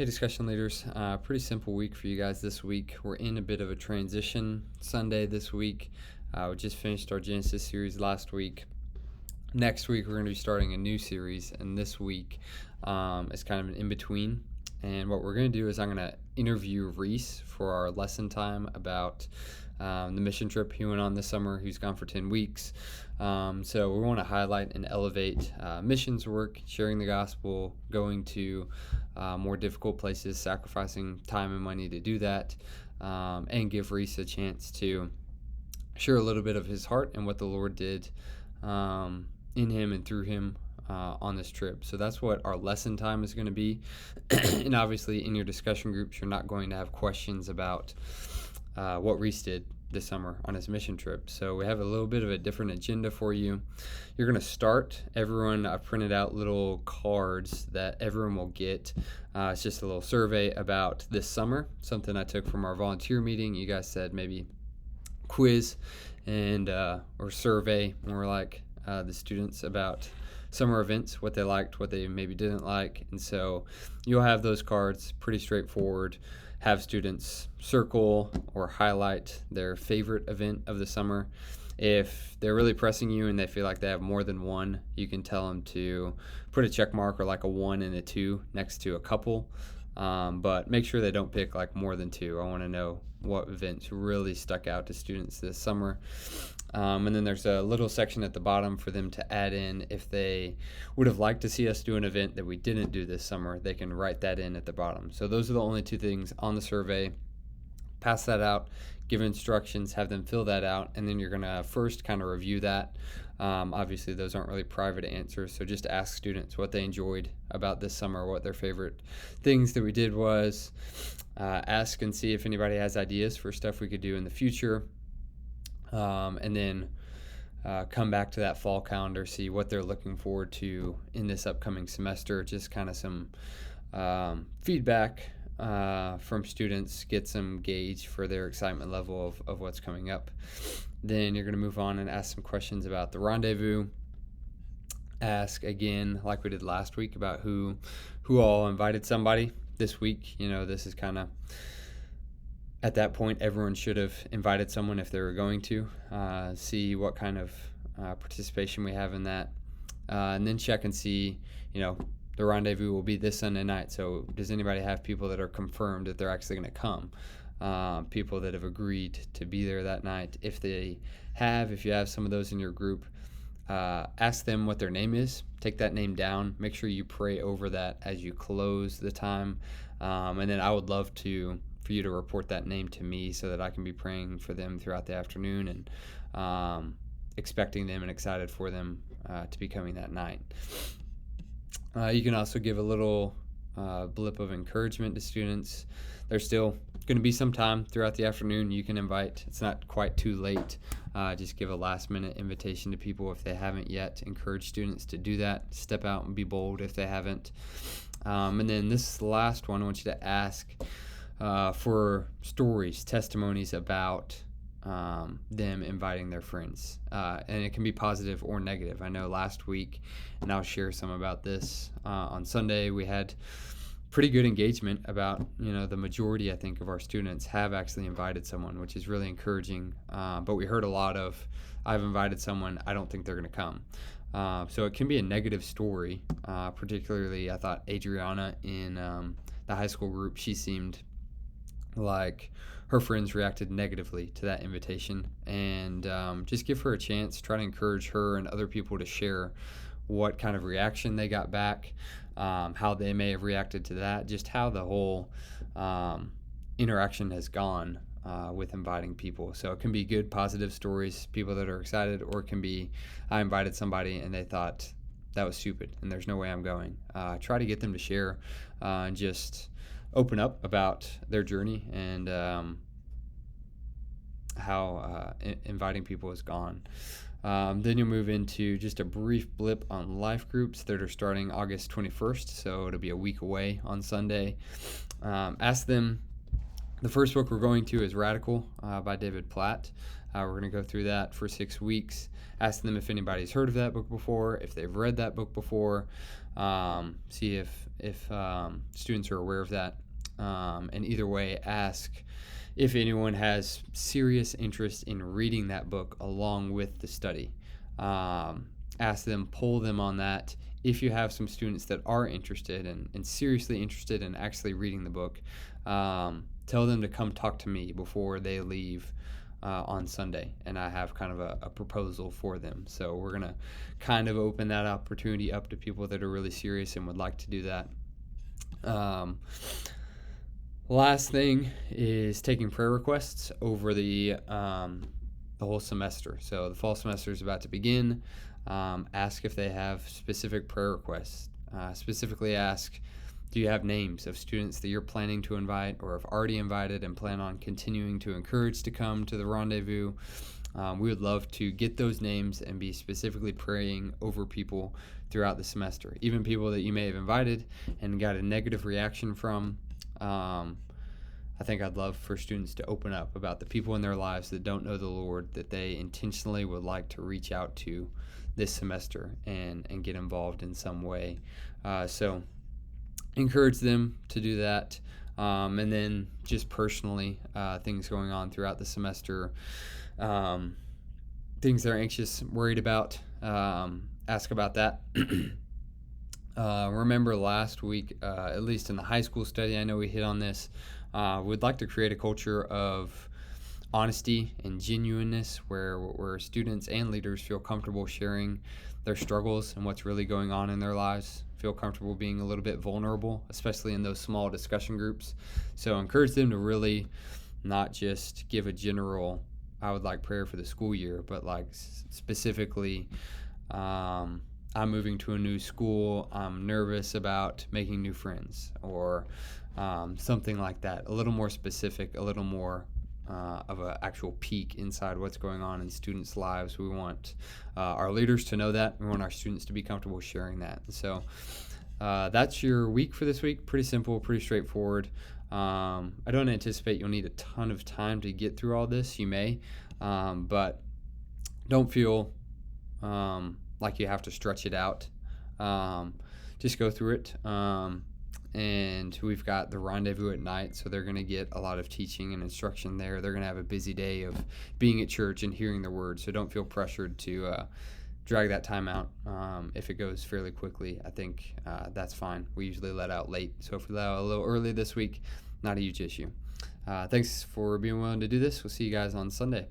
Hey, discussion leaders. Pretty simple week for you guys this week. We're in a bit of a transition Sunday this week. We just finished our Genesis series last week. Next week, we're going to be starting a new series, and this week is kind of an in-between. And what we're going to do is I'm going to interview Reese for our lesson time about the mission trip he went on this summer. He's gone for 10 weeks. So we want to highlight and elevate missions work, sharing the gospel, going to more difficult places, sacrificing time and money to do that, and give Reese a chance to share a little bit of his heart and what the Lord did in him and through him on this trip. So that's what our lesson time is going to be. And obviously, in your discussion groups, you're not going to have questions about what Reese did this summer on his mission trip. So we have a little bit of a different agenda for you. You're going to start. I've printed out little cards that everyone will get. It's just a little survey about this summer, something I took from our volunteer meeting. You guys said maybe quiz and or survey more like the students about summer events, what they liked, what they maybe didn't like. And so you'll have those cards, pretty straightforward. Have students circle or highlight their favorite event of the summer. If they're really pressing you and they feel like they have more than one, you can tell them to put a check mark or like a 1 and a 2 next to a couple. But make sure they don't pick like more than 2. I want to know what events really stuck out to students this summer. And then there's a little section at the bottom for them to add in if they would have liked to see us do an event that we didn't do this summer. They can write that in at the bottom. So those are the only 2 things on the survey. Pass that out, give instructions, have them fill that out, and then you're going to first kind of review that. Obviously, those aren't really private answers, so just ask students what they enjoyed about this summer, what their favorite things that we did was. Ask and see if anybody has ideas for stuff we could do in the future. And then come back to that fall calendar, see what they're looking forward to in this upcoming semester. Just kind of some feedback from students, get some gauge for their excitement level of what's coming up. Then you're going to move on and ask some questions about the rendezvous. Ask again, like we did last week, about who all invited somebody this week. This is kind of, at that point, everyone should have invited someone if they were going to. See what kind of participation we have in that. And then check and see, the rendezvous will be this Sunday night. So does anybody have people that are confirmed that they're actually going to come? People that have agreed to be there that night. If you have some of those in your group, ask them what their name is. Take that name down. Make sure you pray over that as you close the time. And then I would love for you to report that name to me so that I can be praying for them throughout the afternoon and expecting them and excited for them to be coming that night. You can also give a little blip of encouragement to students. There's still going to be some time throughout the afternoon you can invite. It's not quite too late. Just give a last-minute invitation to people if they haven't yet. Encourage students to do that. Step out and be bold if they haven't. And then this last one, I want you to ask for stories, testimonies about them inviting their friends. And it can be positive or negative. I know last week, and I'll share some about this, on Sunday we had pretty good engagement about, the majority, I think, of our students have actually invited someone, which is really encouraging. But we heard a lot of, I've invited someone, I don't think they're going to come. So it can be a negative story. Particularly, I thought Adriana in the high school group, she seemed like her friends reacted negatively to that invitation. And just give her a chance, try to encourage her and other people to share what kind of reaction they got back, how they may have reacted to that, just how the whole interaction has gone with inviting people. So it can be good, positive stories, people that are excited, or it can be, I invited somebody and they thought that was stupid and there's no way I'm going. Try to get them to share and just open up about their journey and how inviting people has gone. Then you'll move into just a brief blip on life groups that are starting August 21st, so it'll be a week away on Sunday. Ask them. The first book we're going to is Radical by David Platt. We're going to go through that for 6 weeks. Ask them if anybody's heard of that book before, if they've read that book before. See if students are aware of that. And either way, ask if anyone has serious interest in reading that book along with the study. Ask them, pull them on that. If you have some students that are interested and seriously interested in actually reading the book, tell them to come talk to me before they leave on Sunday, and I have kind of a proposal for them. So we're going to kind of open that opportunity up to people that are really serious and would like to do that. Last thing is taking prayer requests over the whole semester. So the fall semester is about to begin. Ask if they have specific prayer requests. Specifically ask, do you have names of students that you're planning to invite or have already invited and plan on continuing to encourage to come to the rendezvous? We would love to get those names and be specifically praying over people throughout the semester, even people that you may have invited and got a negative reaction from. I think I'd love for students to open up about the people in their lives that don't know the Lord, that they intentionally would like to reach out to this semester and get involved in some way. So encourage them to do that. And then just personally, things going on throughout the semester, things they're anxious, worried about, ask about that. Remember last week, at least in the high school study, I know we hit on this. We'd like to create a culture of honesty and genuineness where students and leaders feel comfortable sharing their struggles and what's really going on in their lives, feel comfortable being a little bit vulnerable, especially in those small discussion groups. So encourage them to really not just give a general, I would like prayer for the school year, but like specifically, I'm moving to a new school, I'm nervous about making new friends, or something like that. A little more specific, a little more of an actual peek inside what's going on in students' lives. We want our leaders to know that. We want our students to be comfortable sharing that. So that's your week for this week. Pretty simple, pretty straightforward. I don't anticipate you'll need a ton of time to get through all this. You may, but don't feel like you have to stretch it out. Just go through it. And we've got the rendezvous at night, so they're going to get a lot of teaching and instruction there. They're going to have a busy day of being at church and hearing the word, so don't feel pressured to drag that time out. If it goes fairly quickly, I think that's fine. We usually let out late, so if we let out a little early this week, not a huge issue. Thanks for being willing to do this. We'll see you guys on Sunday.